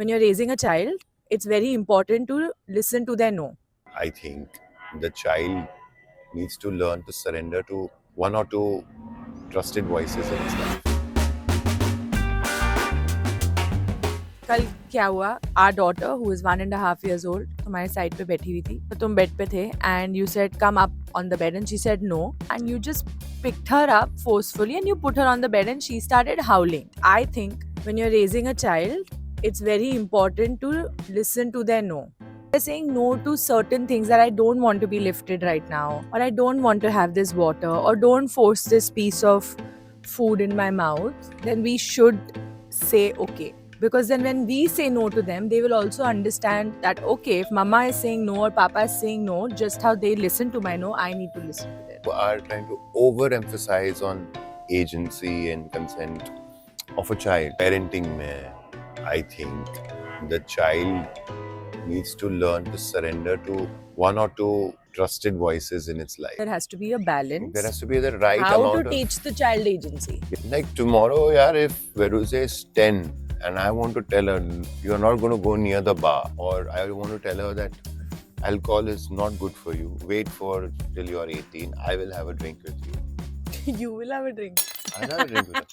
when you're raising a child, it's very important to listen to their no. I think the child needs to learn to surrender to one or two trusted voices in its life. कल क्या हुआ, our daughter who is 1.5 years old तुम्हारे side पे बैठी हुई थी, तो तुम बेड पे थे and you said come up on the bed and she said no and you just picked her up forcefully and you put her on the bed and she started howling. I think when you're raising a child, it's very important to listen to their no. They're saying no to certain things that I don't want to be lifted right now, or I don't want to have this water, or don't force this piece of food in my mouth, then we should say okay. Because then when we say no to them, they will also understand that okay, if mama is saying no or papa is saying no, just how they listen to my no, I need to listen to them. We are trying to overemphasize on agency and consent of a child. Parenting mein, I think the child needs to learn to surrender to one or two trusted voices in its life. There has to be a balance. There has to be the right how amount to teach the child agency. Like tomorrow, yaar, if Veruze is 10 and I want to tell her you're not going to go near the bar, or I want to tell her that alcohol is not good for you, wait for till you're 18, I will have a drink with you. You will have a drink. I'll have a drink with her.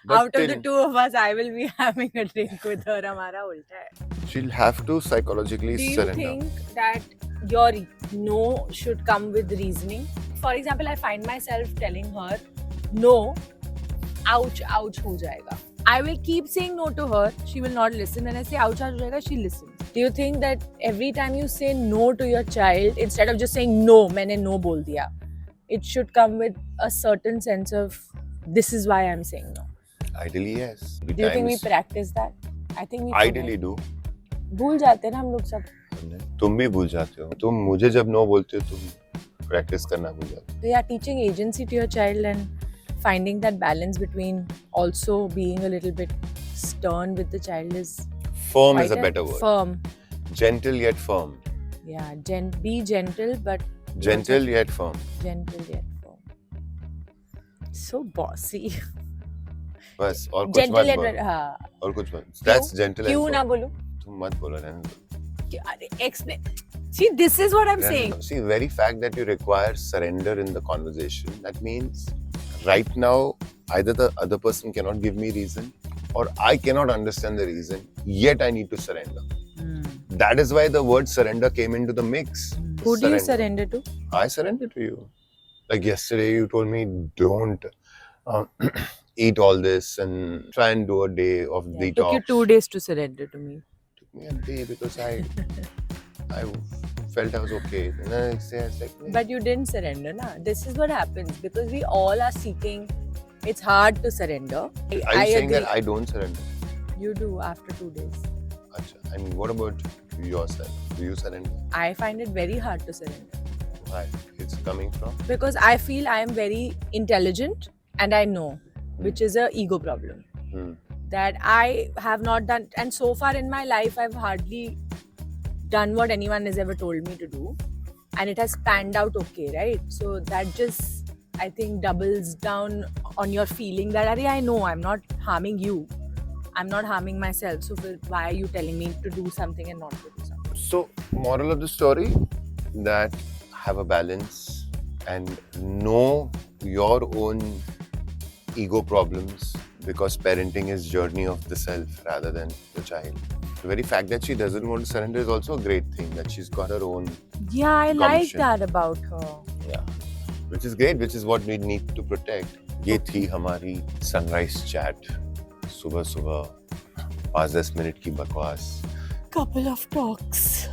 But Out of the two of us, I will be having a drink with her. हमारा उल्टा है. she'll have to psychologically Do you surrender. think that your no should come with reasoning? For example, I find myself telling her no, ouch, ouch हो जाएगा. I will keep saying no to her. She will not listen. When I say ouch, ouch हो जाएगा, she listens. Do you think that every time you say no to your child, instead of just saying no, मैंने no बोल दिया, it should come with a certain sense of this is why I'm saying no? Ideally, yes. Do you think we practice that? I think we Ideally do. भूल जाते हैं ना हम लोग सब. तुम भी भूल जाते हो. तुम मुझे जब नो बोलते हो तुम प्रैक्टिस करना भूल जाते हो. So yeah, teaching agency to your child and finding that balance between also being a little bit stern with the child is Firm is a better word. Firm. Gentle yet firm. Yeah, be gentle but Gentle yet firm. gentle yet firm. So bossy. बस और कुछ Gentle मत yet बोलो. हाँ. और कुछ मत. That's gentle and क्यों ना firm. बोलूं? तुम मत बोलो रहने दो. अरे explain. See, this is what I'm रहने saying. दो. See, the very fact that you require surrender in the conversation, that means right now either the other person cannot give me reason or I cannot understand the reason, yet I need to surrender. That is why the word surrender came into the mix. Who do you surrender to? I surrender to you. Like yesterday, you told me don't eat all this and try and do a day of Yeah, detox. took you 2 days to surrender to me. Took me a day because I felt I was okay. And then next day I was like, But you didn't surrender, na? This is what happens because we all are seeking. It's hard to surrender. are you I saying agree. that I don't surrender? You do after 2 days. Achha. And what about yourself? Do you surrender? I find it very hard to surrender Why? It's coming from? because I feel I am very intelligent and I know, which is a ego problem that I have not done. And so far in my life, I've hardly done what anyone has ever told me to do, and it has panned out okay, right? So that just, I think, doubles down on your feeling that Arey, I know I'm not harming you, I'm not harming myself, so why are you telling me to do something and not to do something? So, moral of the story, that have a balance and know your own ego problems, because parenting is journey of the self rather than the child. The very fact that she doesn't want to surrender is also a great thing, that she's got her own. Yeah, I like Gumption. that about her. Yeah, which is great, which is what we need to protect. ये थी हमारी sunrise chat. सुबह सुबह 5-10 minute की बकवास. Couple of talks.